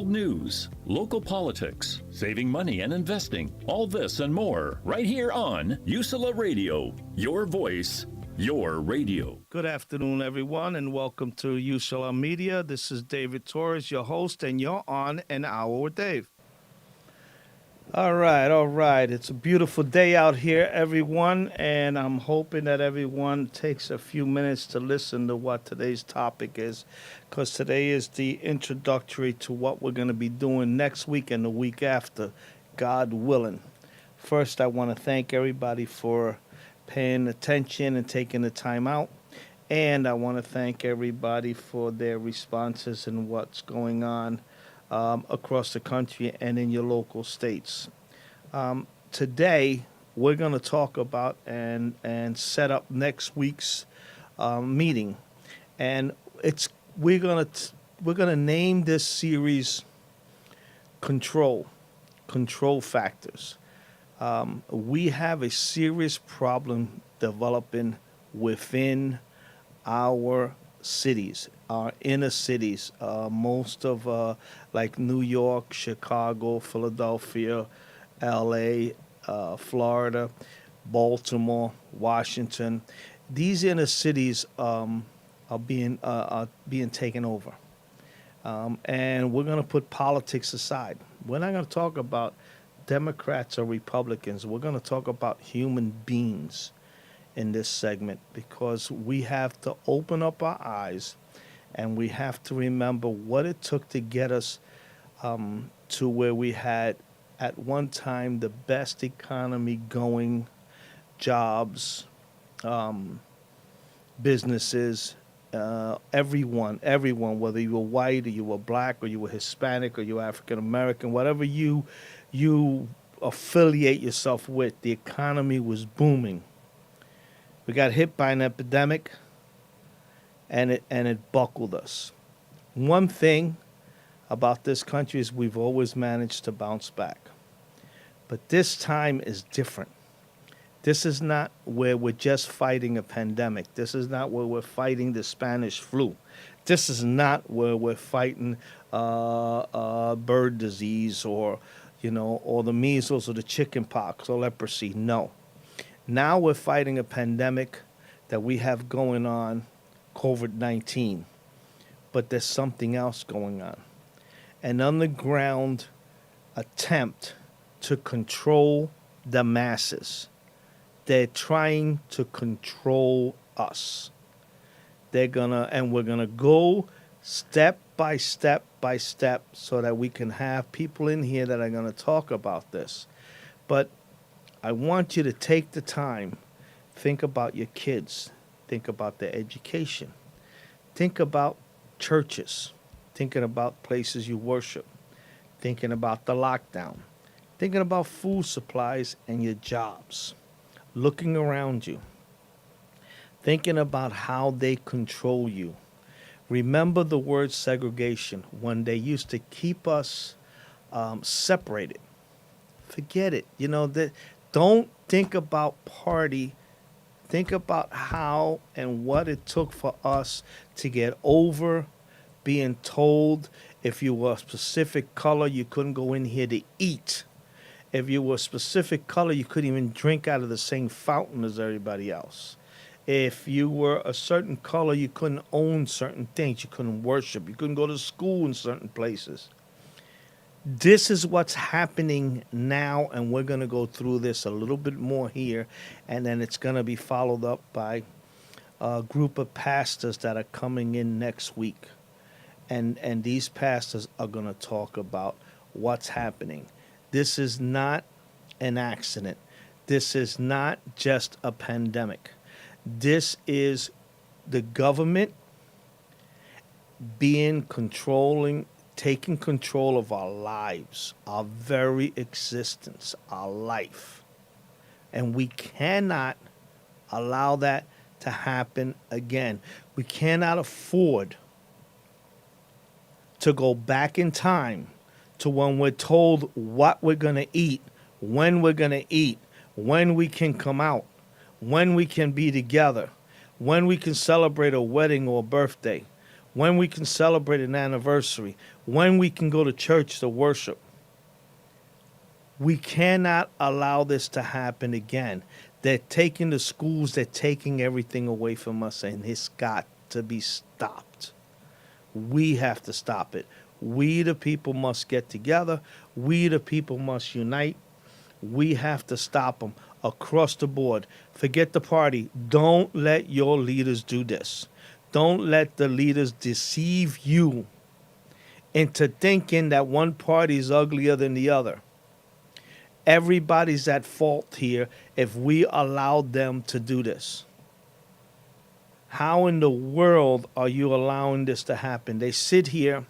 world news, local politics, saving money and investing, all this and more right here on USALA Radio, your voice, your radio. Good afternoon, everyone, and welcome to USALA Media. This is David Torres, your host, and you're on An Hour with Dave. All right. It's a beautiful day out here, everyone, and I'm hoping that everyone takes a few minutes to listen to what today's topic is, because today is the introductory to what we're going to be doing next week and the week after, God willing. First, I want to thank everybody for paying attention and taking the time out, and I want to thank everybody for their responses and what's going on across the country and in your local states. Today, we're going to talk about and set up next week's meeting, and we're going to name this series Control Factors. We have a serious problem developing within our cities, our inner cities, most of like New York, Chicago, Philadelphia, LA, Florida, Baltimore, Washington. These inner cities are being taken over, and we're going to put politics aside. We're not going to talk about Democrats or Republicans. We're going to talk about human beings in this segment, because we have to open up our eyes and we have to remember what it took to get us to where we had at one time the best economy going, jobs, businesses, everyone, whether you were white or you were black or you were Hispanic or you were African American, whatever you affiliate yourself with, the economy was booming. We got hit by an epidemic, and it buckled us. One thing about this country is we've always managed to bounce back. But this time is different. This is not where we're just fighting a pandemic. This is not where we're fighting the Spanish flu. This is not where we're fighting bird disease or the measles or the chicken pox or leprosy. No. Now we're fighting a pandemic that we have going on, COVID-19. But there's something else going on. An underground attempt to control the masses. They're trying to control us. We're gonna go step by step so that we can have people in here that are gonna talk about this. But I want you to take the time, think about your kids, think about their education, think about churches, thinking about places you worship, thinking about the lockdown, thinking about food supplies and your jobs, looking around you, thinking about how they control you. Remember the word segregation, when they used to keep us separated. Forget it. Don't think about party. Think about how and what it took for us to get over being told if you were a specific color, you couldn't go in here to eat. If you were a specific color, you couldn't even drink out of the same fountain as everybody else. If you were a certain color, you couldn't own certain things. You couldn't worship. You couldn't go to school in certain places. This is what's happening now, and we're going to go through this a little bit more here, and then it's going to be followed up by a group of pastors that are coming in next week. And these pastors are going to talk about what's happening. This is not an accident. This is not just a pandemic. This is the government taking control of our lives, our very existence, our life. And we cannot allow that to happen again. We cannot afford to go back in time to when we're told what we're going to eat, when we're going to eat, when we can come out, when we can be together, when we can celebrate a wedding or a birthday, when we can celebrate an anniversary, when we can go to church to worship. We cannot allow this to happen again. They're taking the schools, they're taking everything away from us, and it's got to be stopped. We have to stop it. We, the people, must get together. We, the people, must unite. We have to stop them across the board. Forget the party. Don't let your leaders do this. Don't let the leaders deceive you into thinking that one party is uglier than the other. Everybody's at fault here if we allowed them to do this. How in the world are you allowing this to happen? They sit here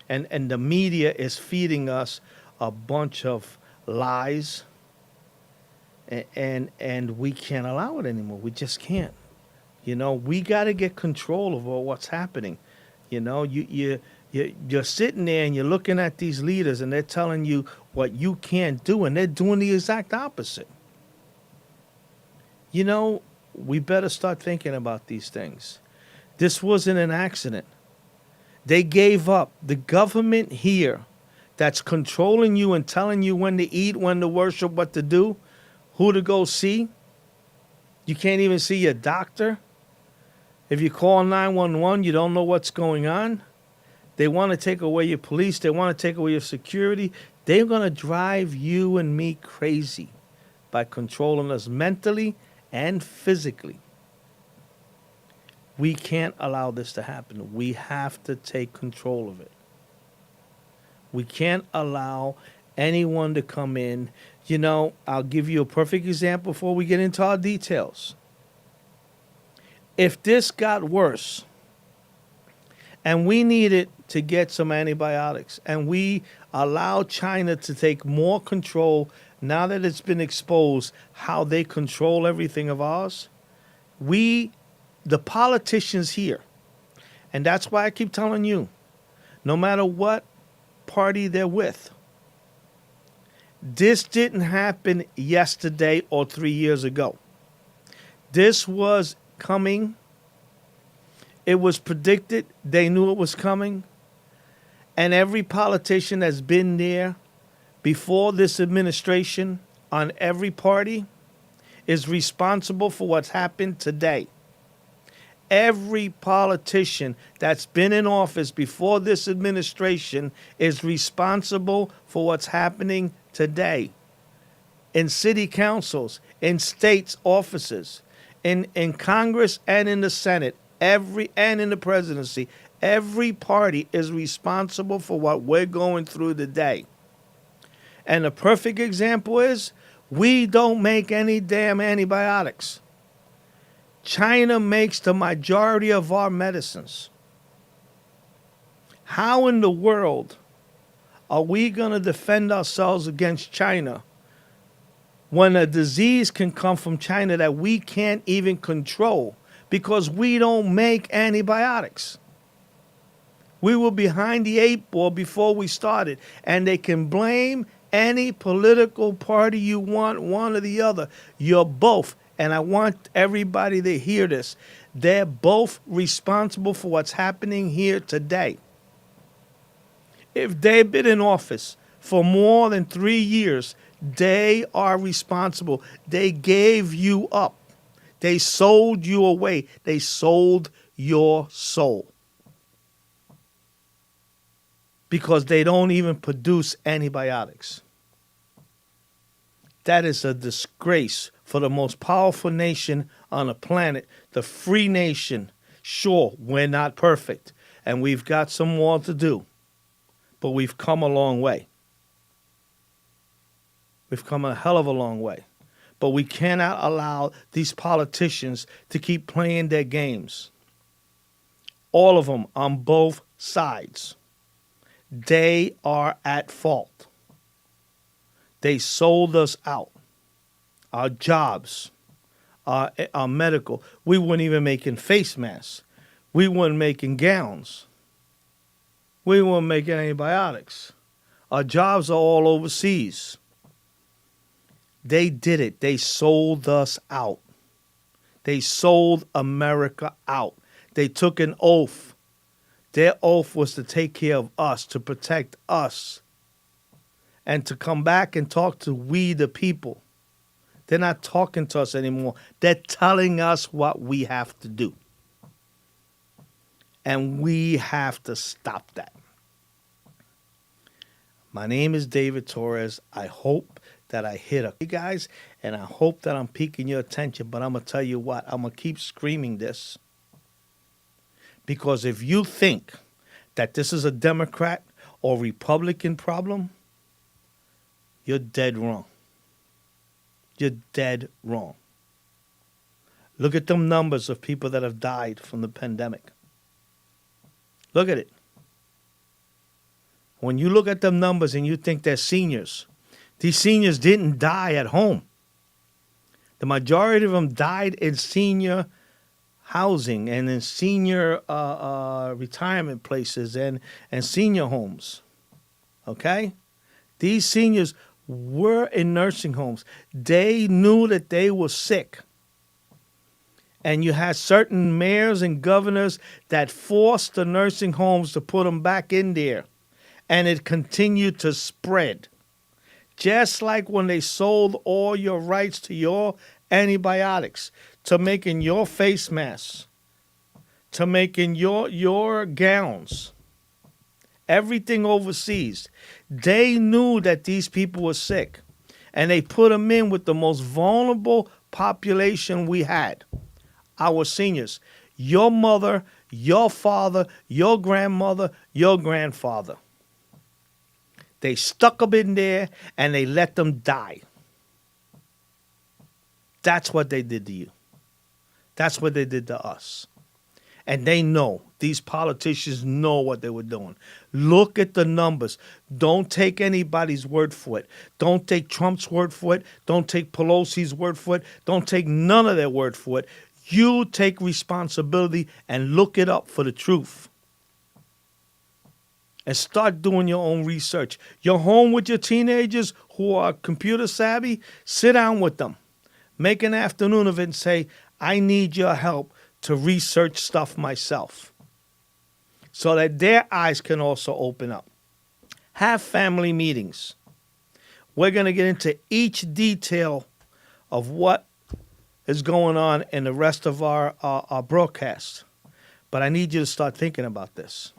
and the media is feeding us a bunch of lies, and we can't allow it anymore. We just can't. We got to get control over what's happening. You're sitting there and you're looking at these leaders and they're telling you what you can't do, and they're doing the exact opposite. We better start thinking about these things. This wasn't an accident. They gave up. The government here that's controlling you and telling you when to eat, when to worship, what to do, who to go see. You can't even see your doctor. If you call 911, you don't know what's going on. They want to take away your police. They want to take away your security. They're going to drive you and me crazy by controlling us mentally and physically. We can't allow this to happen. We have to take control of it. We can't allow anyone to come in. I'll give you a perfect example before we get into our details. If this got worse and we needed to get some antibiotics and we allow China to take more control now that it's been exposed how they control everything of ours, the politicians here, and that's why I keep telling you, no matter what party they're with, this didn't happen yesterday or 3 years ago. This was coming. It was predicted. They knew it was coming. And every politician that's been there before this administration on every party is responsible for what's happened today. Every politician that's been in office before this administration is responsible for what's happening today. In city councils, in states' offices, in Congress and in the Senate, and in the presidency, every party is responsible for what we're going through today. And the perfect example is we don't make any damn antibiotics. China makes the majority of our medicines. How in the world are we going to defend ourselves against China when a disease can come from China that we can't even control because we don't make antibiotics? We were behind the 8 ball before we started, and they can blame any political party you want, one or the other. You're both, and I want everybody to hear this, they're both responsible for what's happening here today. If they've been in office for more than 3 years, they are responsible. They gave you up. They sold you away. They sold your soul. Because they don't even produce antibiotics. That is a disgrace for the most powerful nation on the planet, the free nation. Sure, we're not perfect, and we've got some more to do, but we've come a long way. We've come a hell of a long way. But we cannot allow these politicians to keep playing their games. All of them on both sides. They are at fault. They sold us out. Our jobs, our medical. We weren't even making face masks. We weren't making gowns. We weren't making antibiotics. Our jobs are all overseas. They did it. They sold us out. They sold America out. They took an oath Their oath was to take care of us, to protect us, and to come back and talk to we the people. They're not talking to us anymore. They're telling us what we have to do. And we have to stop that. My name is David Torres. I hope that I hit you guys, and I hope that I'm piquing your attention. But I'm going to tell you what, I'm going to keep screaming this. Because if you think that this is a Democrat or Republican problem, you're dead wrong. You're dead wrong. Look at them numbers of people that have died from the pandemic. Look at it. When you look at them numbers and you think they're seniors, these seniors didn't die at home. The majority of them died in senior housing and in senior retirement places and senior homes. Okay? These seniors were in nursing homes. They knew that they were sick. And you had certain mayors and governors that forced the nursing homes to put them back in there. And it continued to spread. Just like when they sold all your rights to your antibiotics, to making your face masks, to making your gowns, everything overseas. They knew that these people were sick. And they put them in with the most vulnerable population we had. Our seniors, your mother, your father, your grandmother, your grandfather. They stuck them in there and they let them die. That's what they did to you. That's what they did to us. And they know, these politicians know what they were doing. Look at the numbers. Don't take anybody's word for it. Don't take Trump's word for it. Don't take Pelosi's word for it. Don't take none of their word for it. You take responsibility and look it up for the truth. And start doing your own research. You're home with your teenagers who are computer savvy, sit down with them. Make an afternoon of it and say, I need your help to research stuff myself. So that their eyes can also open up. Have family meetings. We're going to get into each detail of what is going on in the rest of our broadcast. But I need you to start thinking about this.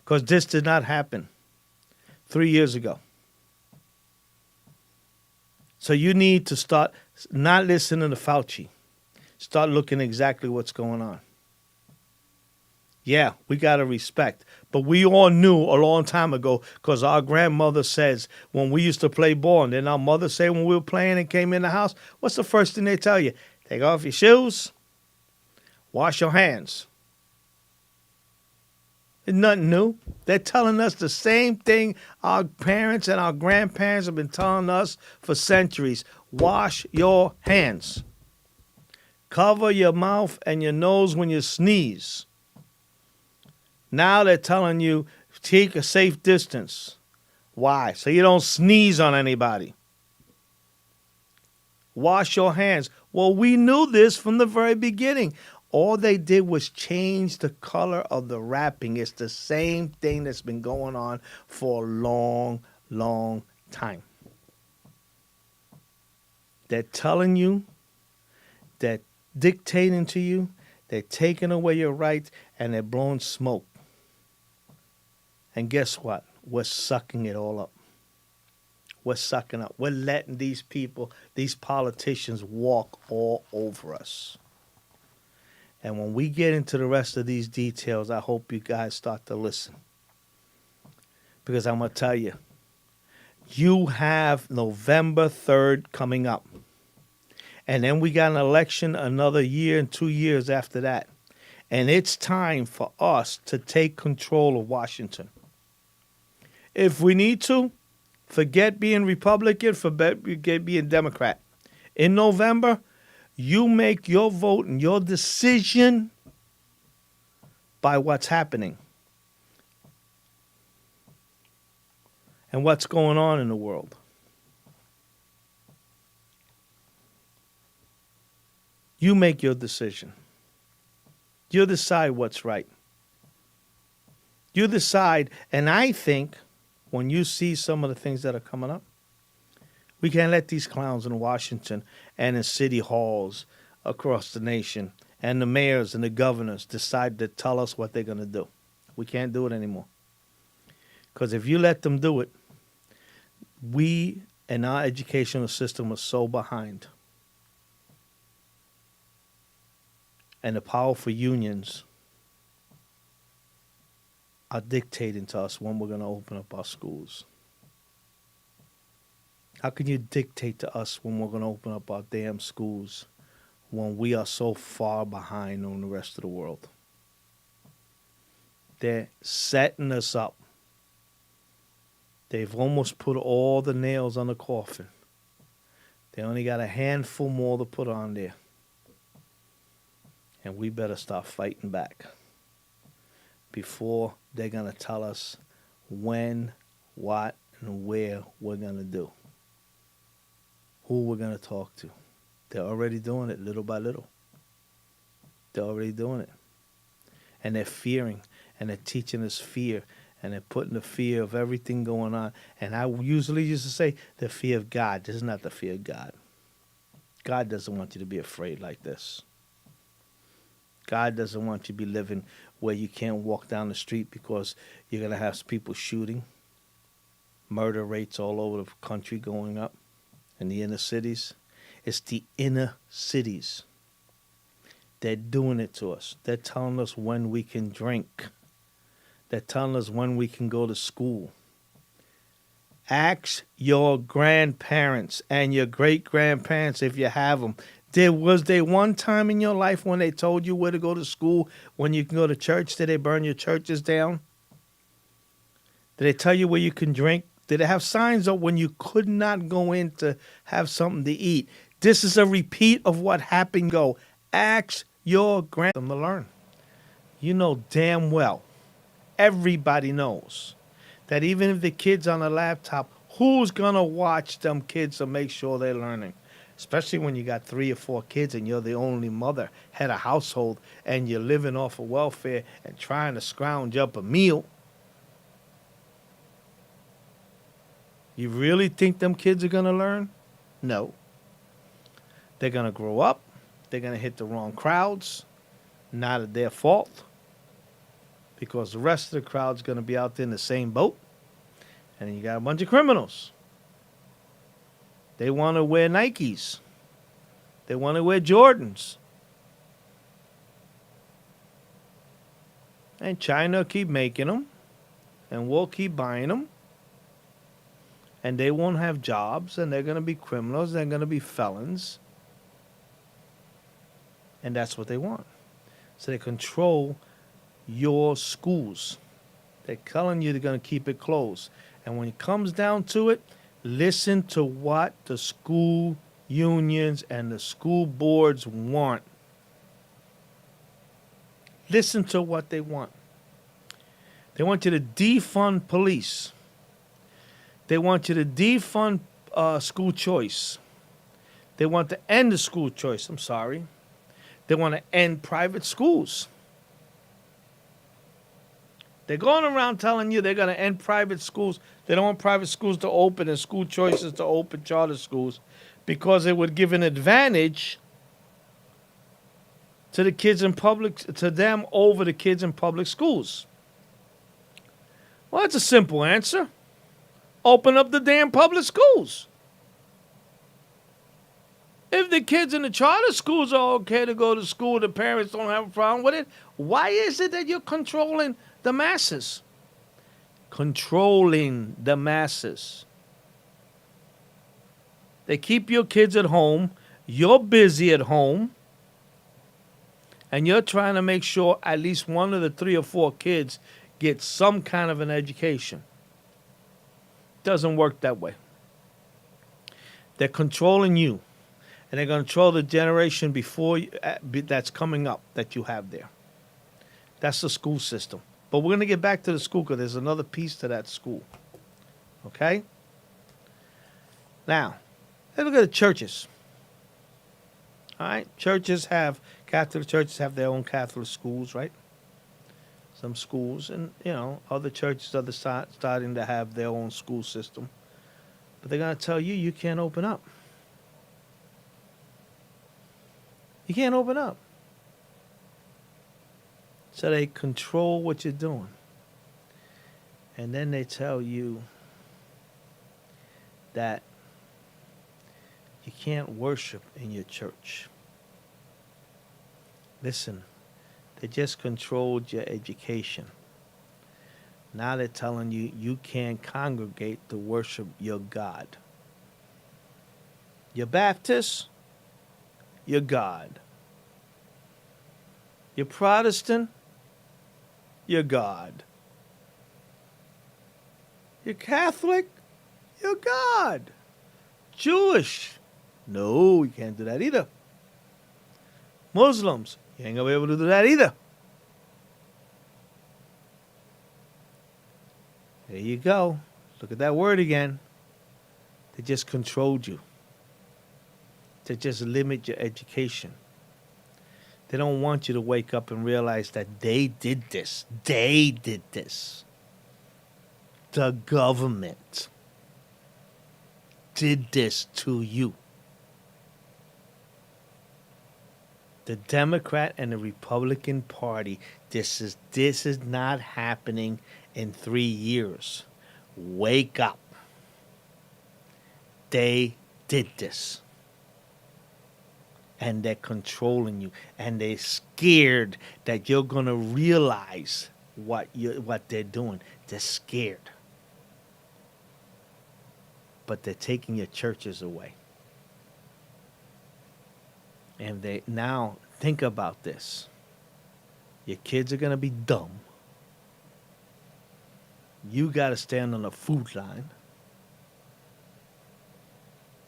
Because this did not happen 3 years ago. So you need to start not listening to Fauci. Start looking exactly what's going on. Yeah, we got to respect. But we all knew a long time ago because our grandmother says when we used to play ball, and then our mother said when we were playing and came in the house, what's the first thing they tell you? Take off your shoes, wash your hands. It's nothing new. They're telling us the same thing our parents and our grandparents have been telling us for centuries. Wash your hands. Cover your mouth and your nose when you sneeze. Now they're telling you take a safe distance. Why? So you don't sneeze on anybody. Wash your hands. Well, we knew this from the very beginning. All they did was change the color of the wrapping. It's the same thing that's been going on for a long, long time. They're telling you, they're dictating to you, they're taking away your rights, and they're blowing smoke. And guess what? We're sucking it all up. We're sucking up. We're letting these people, these politicians walk all over us. And when we get into the rest of these details, I hope you guys start to listen. Because I'm going to tell you, you have November 3rd coming up. And then we got an election another year and 2 years after that. And it's time for us to take control of Washington. If we need to, forget being Republican, forget being Democrat. In November, you make your vote and your decision by what's happening and what's going on in the world. You make your decision. You decide what's right. You decide, and I think when you see some of the things that are coming up, we can't let these clowns in Washington and in city halls across the nation and the mayors and the governors decide to tell us what they're going to do. We can't do it anymore. Because if you let them do it, we and our educational system are so behind. And the powerful unions are dictating to us when we're going to open up our schools. How can you dictate to us when we're going to open up our damn schools when we are so far behind on the rest of the world? They're setting us up. They've almost put all the nails on the coffin. They only got a handful more to put on there. And we better start fighting back before they're going to tell us when, what, and where we're going to do. Who we're going to talk to. They're already doing it little by little. They're already doing it. And they're fearing, and they're teaching us fear, and they're putting the fear of everything going on. And I usually used to say the fear of God. This is not the fear of God. God doesn't want you to be afraid like this. God doesn't want you to be living where you can't walk down the street because you're going to have people shooting. Murder rates all over the country going up in the inner cities. It's the inner cities. They're doing it to us. They're telling us when we can drink. They're telling us when we can go to school. Ask your grandparents and your great-grandparents if you have them. Was there one time in your life when they told you where to go to school, when you can go to church? Did they burn your churches down? Did they tell you where you can drink? Did they have signs up when you could not go in to have something to eat? This is a repeat of what happened. Go. Ask your grandparents to learn. You know damn well, everybody knows, that even if the kid's on a laptop, who's going to watch them kids to make sure they're learning? Especially when you got 3 or 4 kids and you're the only mother, head of household, and you're living off of welfare and trying to scrounge up a meal. You really think them kids are going to learn? No. They're going to grow up. They're going to hit the wrong crowds. Not their fault. Because the rest of the crowd's going to be out there in the same boat. And then you got a bunch of criminals. They want to wear Nikes. They want to wear Jordans. And China will keep making them. And we'll keep buying them. And they won't have jobs. And they're going to be criminals. They're going to be felons. And that's what they want. So they control your schools. They're telling you they're going to keep it closed. And when it comes down to it, listen to what the school unions and the school boards want. Listen to what they want. They want you to defund police. They want you to defund school choice. They want to end the school choice. I'm sorry. They want to end private schools. They're going around telling you they're going to end private schools. They don't want private schools to open and school choices to open charter schools because it would give an advantage to the kids in public, to them over the kids in public schools. Well, that's a simple answer. Open up the damn public schools. If the kids in the charter schools are okay to go to school, the parents don't have a problem with it, why is it that you're controlling the masses? Controlling the masses. They keep your kids at home. You're busy at home. And you're trying to make sure at least one of the 3 or 4 kids gets some kind of an education. Doesn't work that way. They're controlling you. And they're going to control the generation before you, that's coming up that you have there. That's the school system. But we're going to get back to the school because there's another piece to that school. Okay? Now, let's look at the churches. All right? Catholic churches have their own Catholic schools, right? some schools, and other churches are starting to have their own school system. But they're gonna tell you can't open up. You can't open up. So they control what you're doing. And then they tell you that you can't worship in your church. Listen, they just controlled your education. Now they're telling you you can't congregate to worship your God. You're Baptist, you're God. You're Protestant, you're God. You're Catholic, you're God. Jewish, no, you can't do that either. Muslims, you ain't gonna be able to do that either. There you go. Look at that word again. They just controlled you. They just limit your education. They don't want you to wake up and realize that they did this. They did this. The government did this to you. The Democrat and the Republican Party, this is not happening in 3 years. Wake up. They did this. And they're controlling you. And they're scared that you're going to realize what they're doing. They're scared. But they're taking your churches away. And they now think about this. Your kids are going to be dumb. You got to stand on the food line.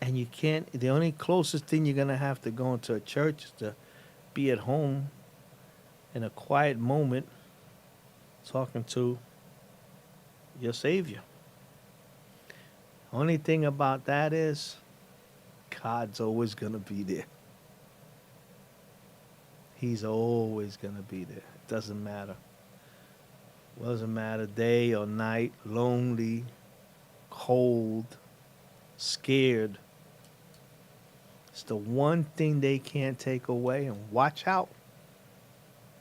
And you can't, the only closest thing you're going to have to go into a church is to be at home in a quiet moment talking to your Savior. Only thing about that is God's always going to be there. He's always going to be there. It doesn't matter. It doesn't matter day or night, lonely, cold, scared. It's the one thing they can't take away. And watch out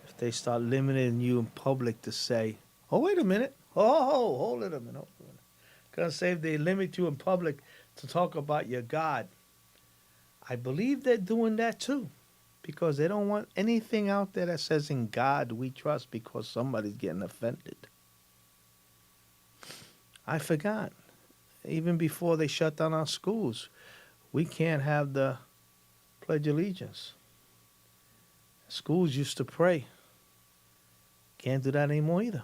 if they start limiting you in public to say, oh, wait a minute. Oh, hold it a minute. Because say if they limit you in public to talk about your God, I believe they're doing that too. Because they don't want anything out there that says in God we trust because somebody's getting offended. I forgot. Even before they shut down our schools, we can't have the Pledge of Allegiance. Schools used to pray. Can't do that anymore either.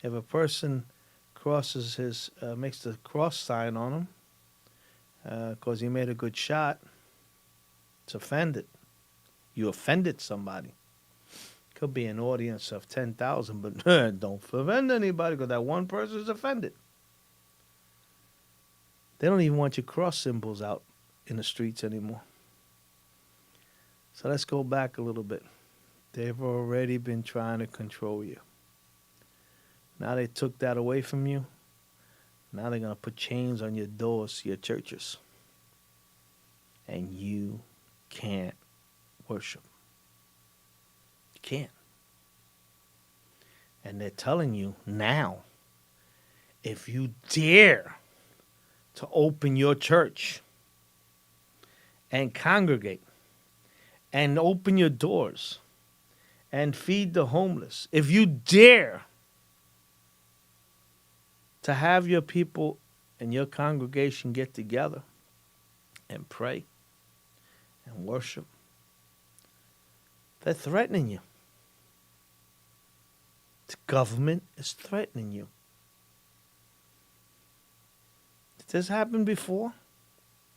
If a person crosses makes the cross sign on him because he made a good shot, it's offended. You offended somebody. Could be an audience of 10,000, but don't offend anybody because that one person is offended. They don't even want your cross symbols out in the streets anymore. So let's go back a little bit. They've already been trying to control you. Now they took that away from you. Now they're going to put chains on your doors, your churches. And you can't worship. You can't. And they're telling you now, if you dare to open your church and congregate and open your doors and feed the homeless, if you dare to have your people and your congregation get together and pray and worship, they're threatening you. The government is threatening you. Did this happen before?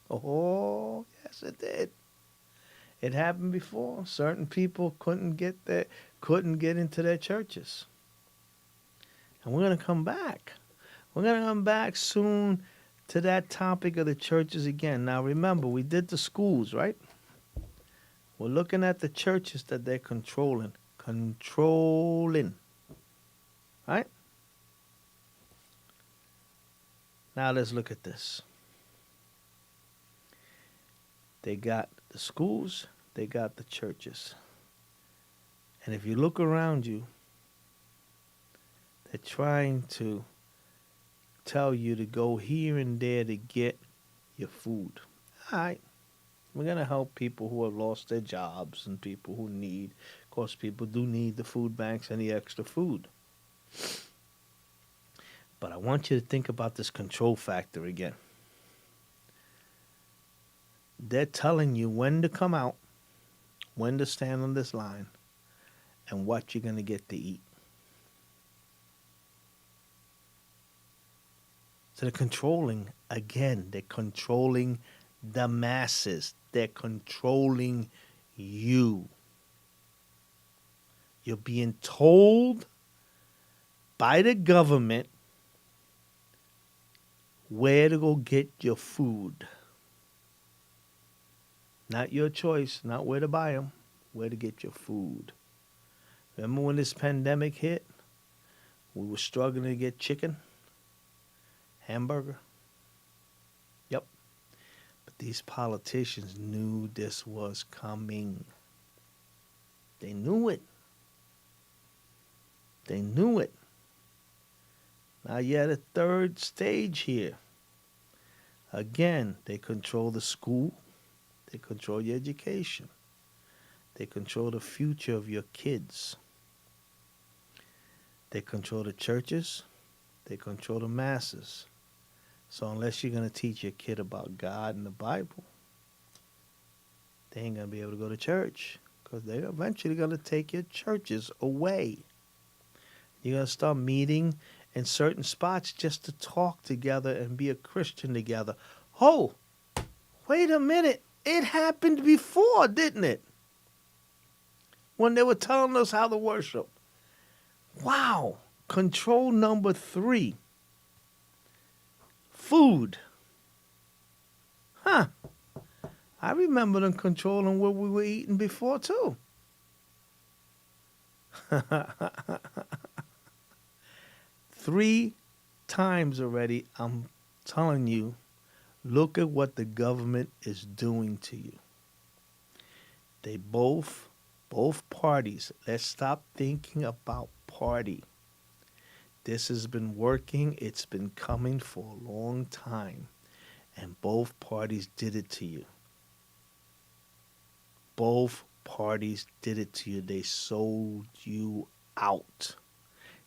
Oh, yes, it did. It happened before. Certain people couldn't get into their churches. And we're going to come back. We're going to come back soon to that topic of the churches again. Now, remember, we did the schools, right? We're looking at the churches that they're controlling. Controlling. Right? Now let's look at this. They got the schools, they got the churches. And if you look around you, they're trying to tell you to go here and there to get your food. All right. We're going to help people who have lost their jobs and people who need. Of course, people do need the food banks and the extra food. But I want you to think about this control factor again. They're telling you when to come out, when to stand on this line, and what you're going to get to eat. So they're controlling, again, they're controlling the masses. They're controlling you. You're being told by the government where to go get your food. Not your choice, not where to buy them, where to get your food. Remember when this pandemic hit? We were struggling to get chicken, hamburger. Yep. But these politicians knew this was coming. They knew it. They knew it. Now you're at a third stage here. Again, they control the school. They control your education. They control the future of your kids. They control the churches. They control the masses. So unless you're going to teach your kid about God and the Bible, they ain't going to be able to go to church because they're eventually going to take your churches away. You're going to start meeting in certain spots just to talk together and be a Christian together. Oh, wait a minute. It happened before, didn't it? When they were telling us how to worship. Wow. Control number 3. Food. Huh. I remember them controlling what we were eating before, too. 3 times already, I'm telling you, look at what the government is doing to you. They both parties, let's stop thinking about party. This has been working. It's been coming for a long time. And both parties did it to you. Both parties did it to you. They sold you out.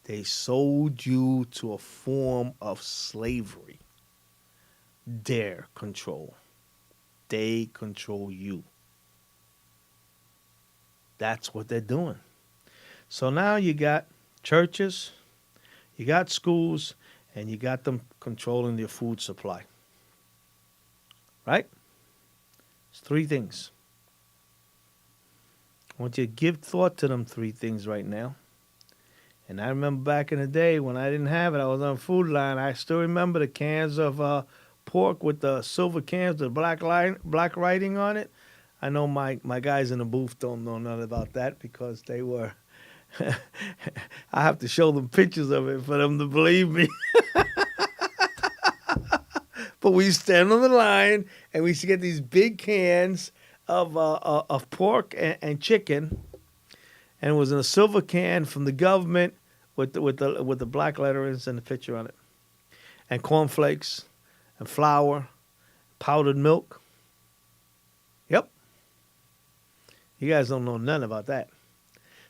They sold you to a form of slavery. Their control. They control you. That's what they're doing. So now you got churches, you got schools, and you got them controlling your food supply. Right? It's 3 things. I want you to give thought to them 3 things right now. And I remember back in the day when I didn't have it, I was on Food Line. I still remember the cans of pork with the silver cans with black writing on it. I know my guys in the booth don't know nothing about that because they were... I have to show them pictures of it for them to believe me. But we stand on the line and we used to get these big cans of pork and chicken, and it was in a silver can from the government with the black letterings and the picture on it, and cornflakes and flour, powdered milk. Yep. You guys don't know nothing about that.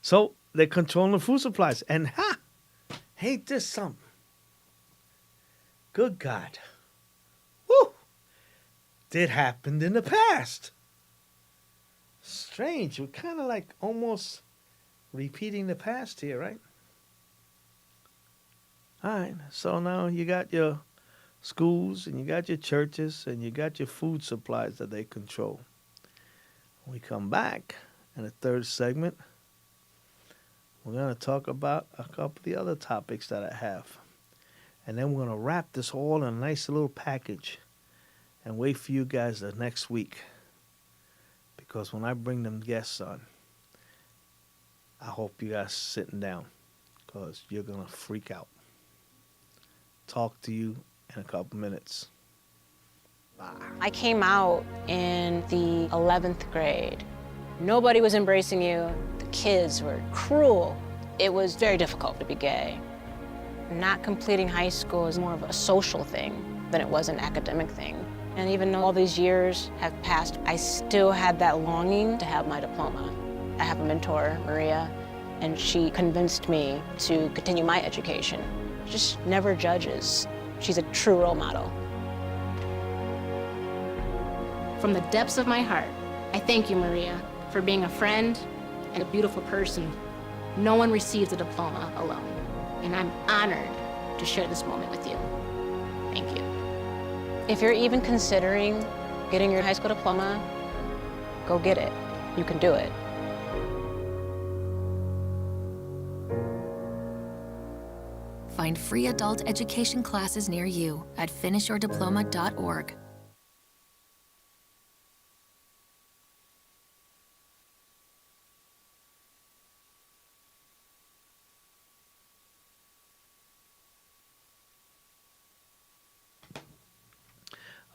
So they're controlling food supplies. And ain't this something? Good God. Woo! It happened in the past. Strange. We're kind of like almost repeating the past here, right? All right. So now you got your schools and you got your churches and you got your food supplies that they control. When we come back in the 3rd segment, we're going to talk about a couple of the other topics that I have. And then we're going to wrap this all in a nice little package and wait for you guys the next week. Because when I bring them guests on, I hope you guys sitting down because you're going to freak out. Talk to you in a couple minutes. Bye. I came out in the 11th grade. Nobody was embracing you. The kids were cruel. It was very difficult to be gay. Not completing high school is more of a social thing than it was an academic thing. And even though all these years have passed, I still had that longing to have my diploma. I have a mentor, Maria, and she convinced me to continue my education. Just never judges. She's a true role model. From the depths of my heart, I thank you, Maria, for being a friend and a beautiful person. No one receives a diploma alone, and I'm honored to share this moment with you. Thank you. If you're even considering getting your high school diploma, go get it. You can do it. Find free adult education classes near you at finishyourdiploma.org.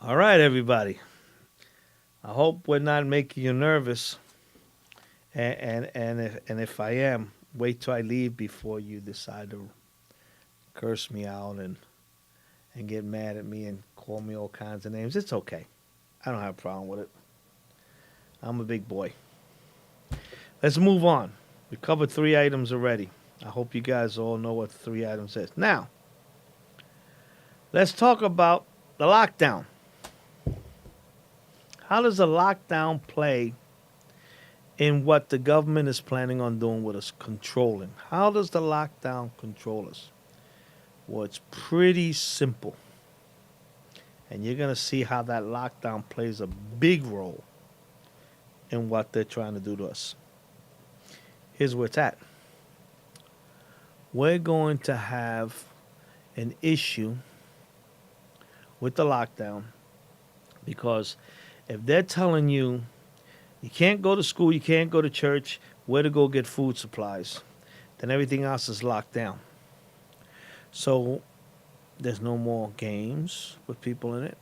All right, everybody. I hope we're not making you nervous. And if I am, wait till I leave before you decide to curse me out and get mad at me and call me all kinds of names. It's okay. I don't have a problem with it. I'm a big boy. Let's move on. We covered 3 items already. I hope you guys all know what the 3 items is. Now, let's talk about the lockdown. How does the lockdown play in what the government is planning on doing with us, controlling? How does the lockdown control us? Well, it's pretty simple. And you're going to see how that lockdown plays a big role in what they're trying to do to us. Here's where it's at. We're going to have an issue with the lockdown because if they're telling you you can't go to school, you can't go to church, where to go get food supplies, then everything else is locked down. So there's no more games with people in it.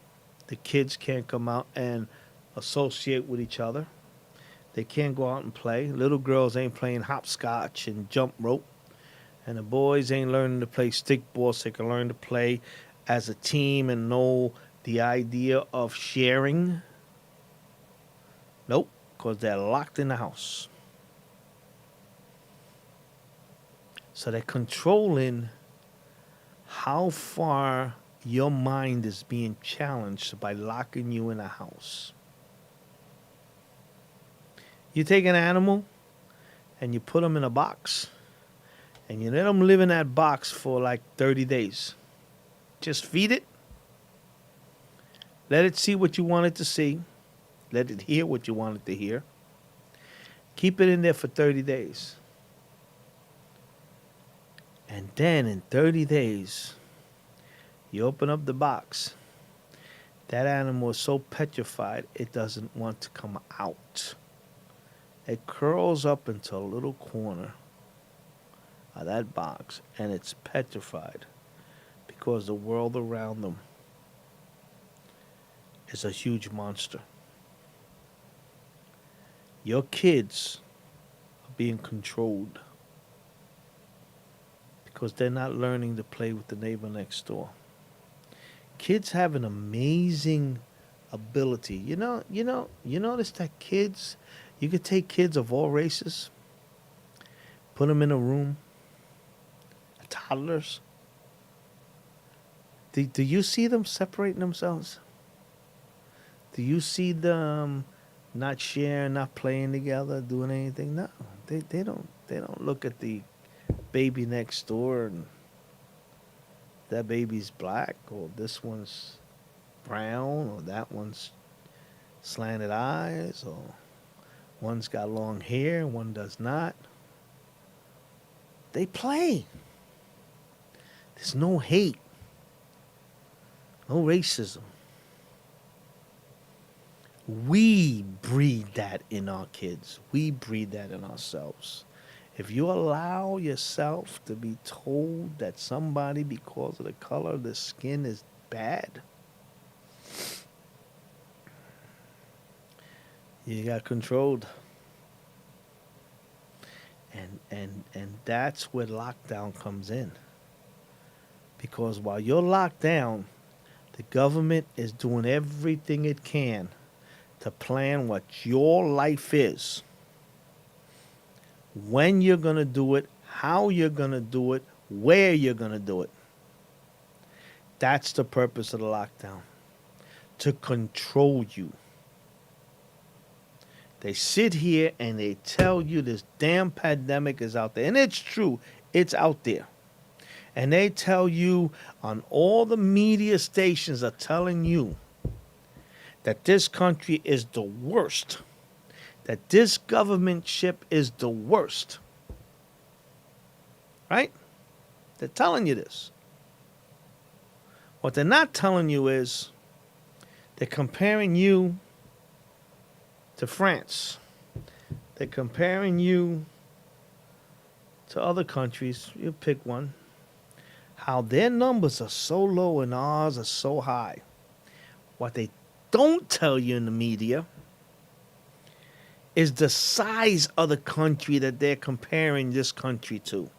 The kids can't come out and associate with each other. They can't go out and play. Little girls ain't playing hopscotch and jump rope. And the boys ain't learning to play stickball so they can learn to play as a team and know the idea of sharing. Nope, because they're locked in the house. So they're controlling how far your mind is being challenged by locking you in a house. You take an animal and you put them in a box and you let them live in that box for like 30 days. Just feed it. Let it see what you want it to see. Let it hear what you want it to hear. Keep it in there for 30 days. And then in 30 days, you open up the box. That animal is so petrified, it doesn't want to come out. It curls up into a little corner of that box, and it's petrified because the world around them is a huge monster. Your kids are being controlled because they're not learning to play with the neighbor next door. Kids have an amazing ability. You notice that kids, you could take kids of all races, put them in a room, toddlers. Do you see them separating themselves? Do you see them not sharing, not playing together, doing anything? No, they don't look at the baby next door and that baby's black, or this one's brown, or that one's slanted eyes, or one's got long hair, one does not. They play. There's no hate, no racism. We breed that in our kids. We breed that in ourselves. If you allow yourself to be told that somebody, because of the color of the skin, is bad, you got controlled. And that's where lockdown comes in. Because while you're locked down, the government is doing everything it can to plan what your life is. When you're going to do it, how you're going to do it, where you're going to do it. That's the purpose of the lockdown. To control you. They sit here and they tell you this damn pandemic is out there. And it's true. It's out there. And they tell you on all the media stations are telling you that this country is the worst. That this government ship is the worst. Right? They're telling you this. What they're not telling you is they're comparing you to France. They're comparing you to other countries. You pick one. How their numbers are so low and ours are so high. What they don't tell you in the media is the size of the country that they're comparing this country to.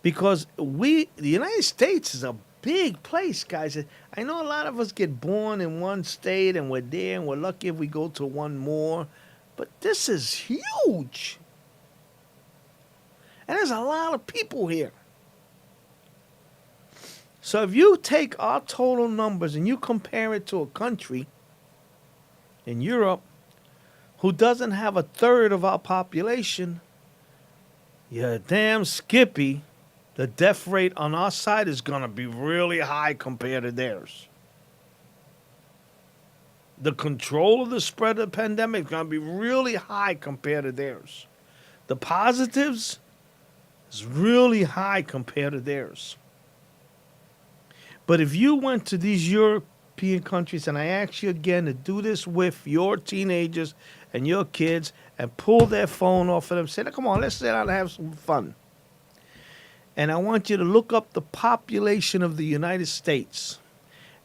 Because the United States is a big place, guys. I know a lot of us get born in one state and we're there and we're lucky if we go to one more. But this is huge. And there's a lot of people here. So if you take our total numbers and you compare it to a country in Europe who doesn't have a third of our population, you're damn skippy. The death rate on our side is going to be really high compared to theirs. The control of the spread of the pandemic is going to be really high compared to theirs. The positives is really high compared to theirs. But if you went to these European countries, and I ask you again to do this with your teenagers and your kids and pull their phone off of them, say, come on, let's sit down and have some fun. And I want you to look up the population of the United States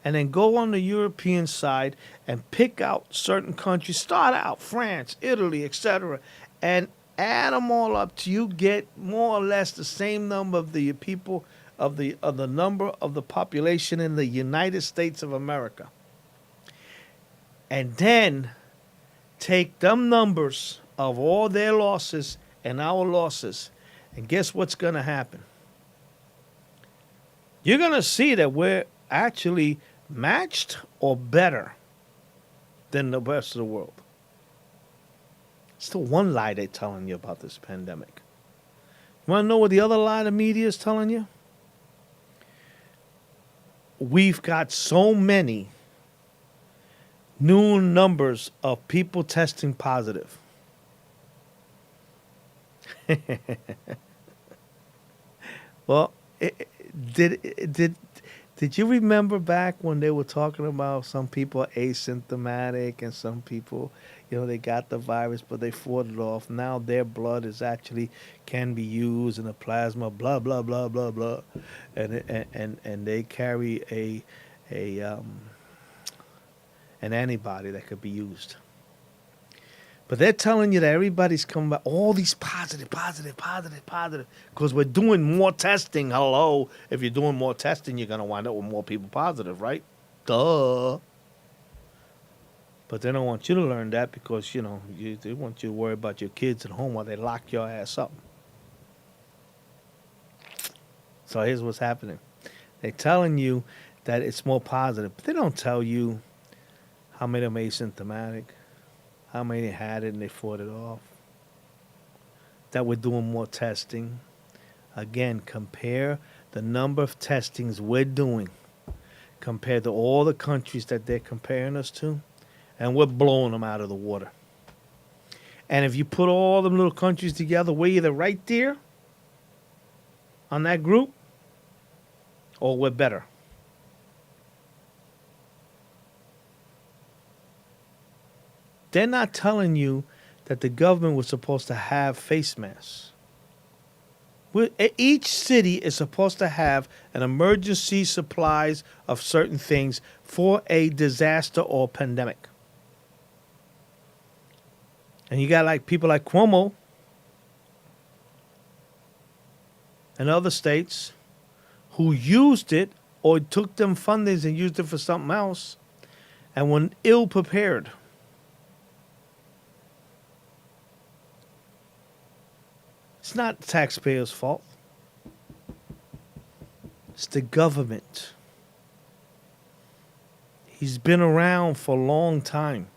and then go on the European side and pick out certain countries. Start out France, Italy, etc. and add them all up till you get more or less the same number of the people of the number of the population in the United States of America. And then take them numbers of all their losses and our losses, and guess what's going to happen? You're going to see that we're actually matched or better than the rest of the world. It's the one lie they're telling you about this pandemic. You want to know what the other lie the media is telling you? We've got so many new numbers of people testing positive. Well, did you remember back when they were talking about some people are asymptomatic and some people, they got the virus but they fought it off. Now their blood is actually can be used in a plasma, blah blah blah blah blah, and they carry an antibody that could be used. But they're telling you that everybody's coming back, all these positive, because we're doing more testing. Hello. If you're doing more testing, you're going to wind up with more people positive, right? Duh. But they don't want you to learn that because, they want you to worry about your kids at home while they lock your ass up. So here's what's happening. They're telling you that it's more positive, but they don't tell you how many of them are asymptomatic, how many had it and they fought it off, that we're doing more testing. Again, compare the number of testings we're doing compared to all the countries that they're comparing us to, and we're blowing them out of the water. And if you put all them little countries together, we're either right there on that group or we're better. They're not telling you that the government was supposed to have face masks. Each city is supposed to have an emergency supplies of certain things for a disaster or pandemic. And you got like people like Cuomo and other states who used it or took them fundings and used it for something else and were ill prepared. It's not the taxpayers' fault. It's the government. He's been around for a long time.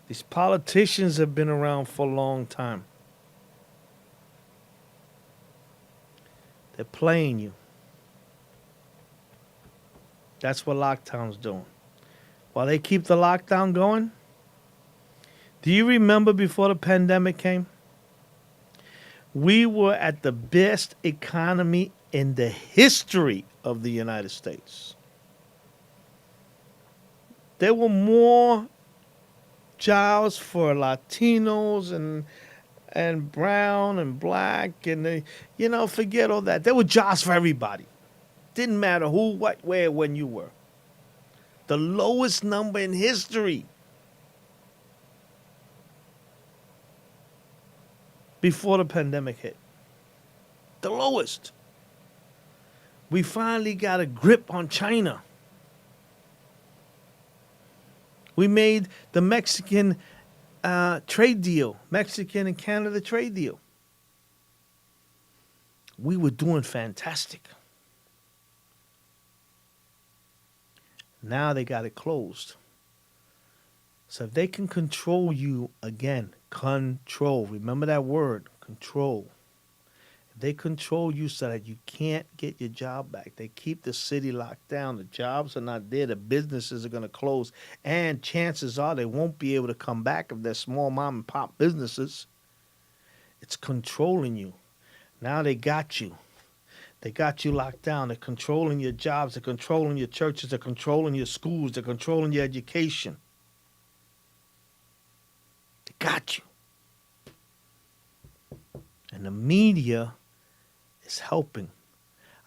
These politicians have been around for a long time. They're playing you. That's what lockdown's doing. While they keep the lockdown going, do you remember before the pandemic came? We were at the best economy in the history of the United States. There were more jobs for Latinos and brown and black and forget all that. There were jobs for everybody. Didn't matter who, what, where, when you were. The lowest number in history. Before the pandemic hit. The lowest. We finally got a grip on China. We made the Mexican trade deal, Mexican and Canada trade deal. We were doing fantastic. Now they got it closed. So if they can control you again, control. Remember that word, control. If they control you so that you can't get your job back, they keep the city locked down, the jobs are not there, the businesses are going to close, and chances are they won't be able to come back if they're small mom and pop businesses. It's controlling you. Now they got you. They got you locked down. They're controlling your jobs. They're controlling your churches. They're controlling your schools. They're controlling your education. They got you. And the media is helping.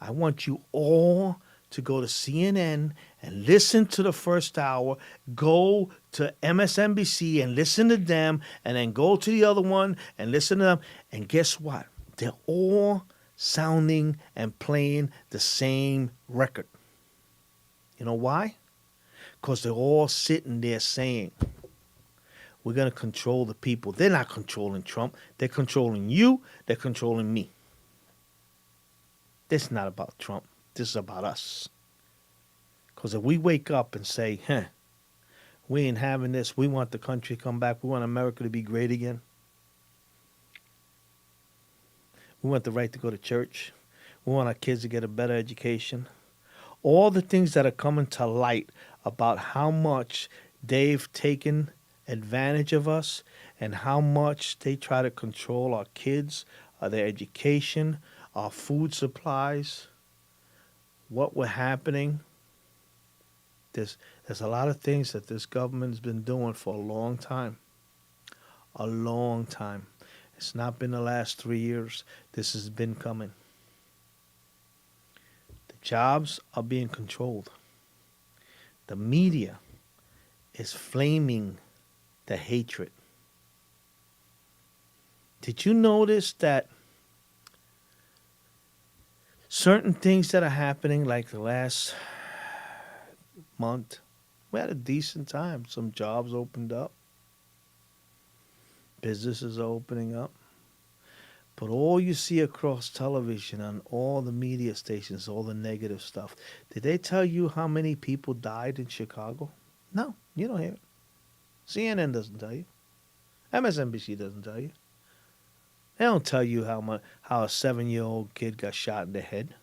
I want you all to go to CNN and listen to the first hour. Go to MSNBC and listen to them. And then go to the other one and listen to them. And guess what? They're all sounding and playing the same record. You know why? Because they're all sitting there saying, we're going to control the people. They're not controlling Trump. They're controlling you. They're controlling me. This is not about Trump. This is about us. Because if we wake up and say, we ain't having this. We want the country to come back. We want America to be great again. We want the right to go to church. We want our kids to get a better education. All the things that are coming to light about how much they've taken advantage of us and how much they try to control our kids, their education, our food supplies, what we're happening. There's a lot of things that this government's been doing for a long time. A long time. It's not been the last 3 years. This has been coming. The jobs are being controlled. The media is flaming the hatred. Did you notice that certain things that are happening, like the last month, we had a decent time. Some jobs opened up. Businesses are opening up. But all you see across television on all the media stations, all the negative stuff, did they tell you how many people died in Chicago? No, you don't hear it. CNN doesn't tell you. MSNBC doesn't tell you. They don't tell you how a 7-year-old kid got shot in the head,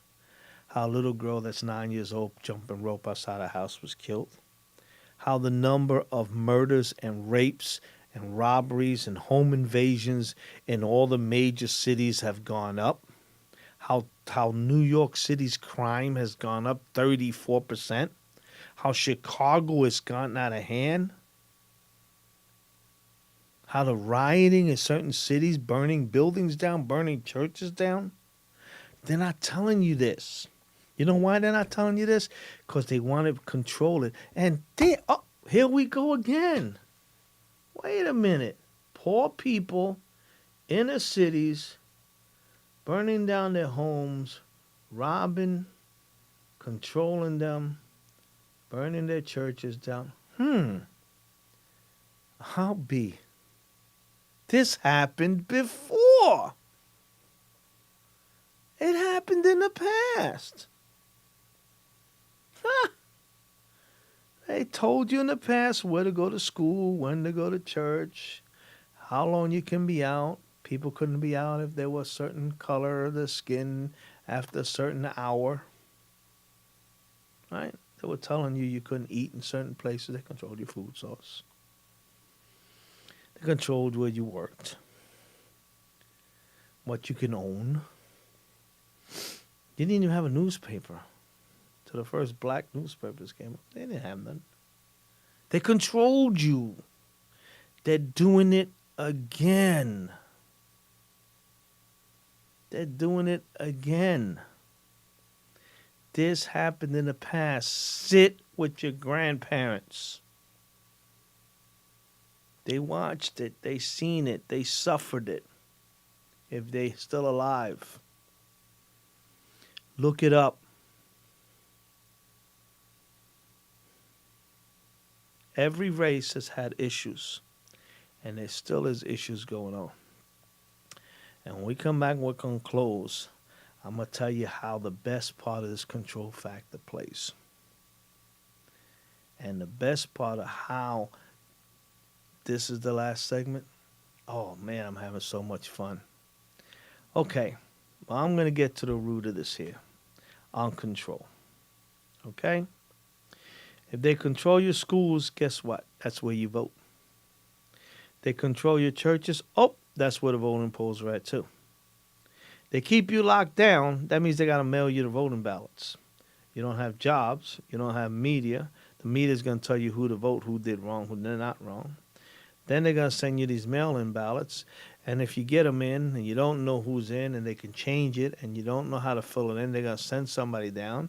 how a little girl that's 9 years old jumping rope outside a house was killed, how the number of murders and rapes and robberies and home invasions in all the major cities have gone up, how New York City's crime has gone up 34%, how Chicago has gotten out of hand. How the rioting in certain cities, burning buildings down, burning churches down. They're not telling you this. You know why they're not telling you this? Because they want to control it. And here we go again. Wait a minute. Poor people in the cities burning down their homes, robbing, controlling them, burning their churches down. How be? This happened before. It happened in the past. They told you in the past where to go to school, when to go to church, how long you can be out. People couldn't be out if there was a certain color of the skin after a certain hour. Right? They were telling you couldn't eat in certain places. They controlled your food source. They controlled where you worked, what you can own. You didn't even have a newspaper till the first black newspapers came up. They didn't have none. They controlled you. They're doing it again. They're doing it again. This happened in the past. Sit with your grandparents. They watched it. They seen it. They suffered it. If they still alive. Look it up. Every race has had issues. And there still is issues going on. And when we come back, we're going to close. I'm going to tell you how the best part of this control factor plays. And the best part of how this is the last segment. Oh, man, I'm having so much fun. Okay, well, I'm going to get to the root of this here. On control. Okay? If they control your schools, guess what? That's where you vote. They control your churches. Oh, that's where the voting polls are at, too. They keep you locked down. That means they got to mail you the voting ballots. You don't have jobs. You don't have media. The media's going to tell you who to vote, who did wrong, who did not wrong. Then they're going to send you these mail-in ballots. And if you get them in and you don't know who's in and they can change it and you don't know how to fill it in, they're going to send somebody down.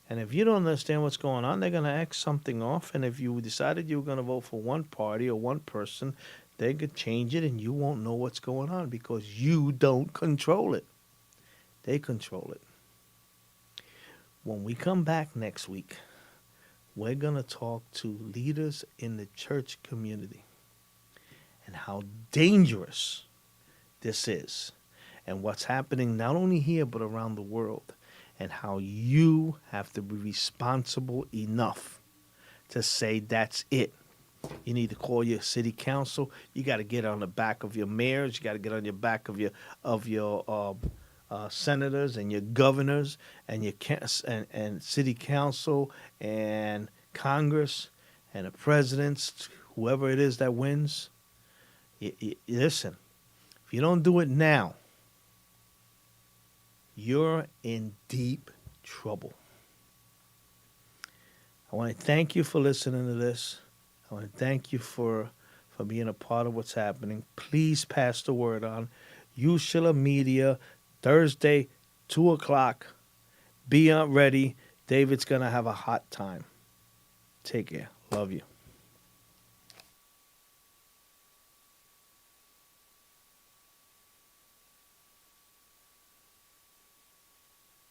And if you don't understand what's going on, they're going to X something off. And if you decided you were going to vote for one party or one person, they could change it and you won't know what's going on because you don't control it. They control it. When we come back next week, we're going to talk to leaders in the church community and how dangerous this is and what's happening not only here but around the world and how you have to be responsible enough to say that's it. You need to call your city council. You got to get on the back of your mayors. You got to get on your back of your senators and your governors and your and city council and Congress and the presidents, whoever it is that wins. Listen, if you don't do it now, you're in deep trouble. I want to thank you for listening to this. I want to thank you for being a part of what's happening. Please pass the word on. Usula Media, Thursday, 2 o'clock. Be ready. David's going to have a hot time. Take care. Love you.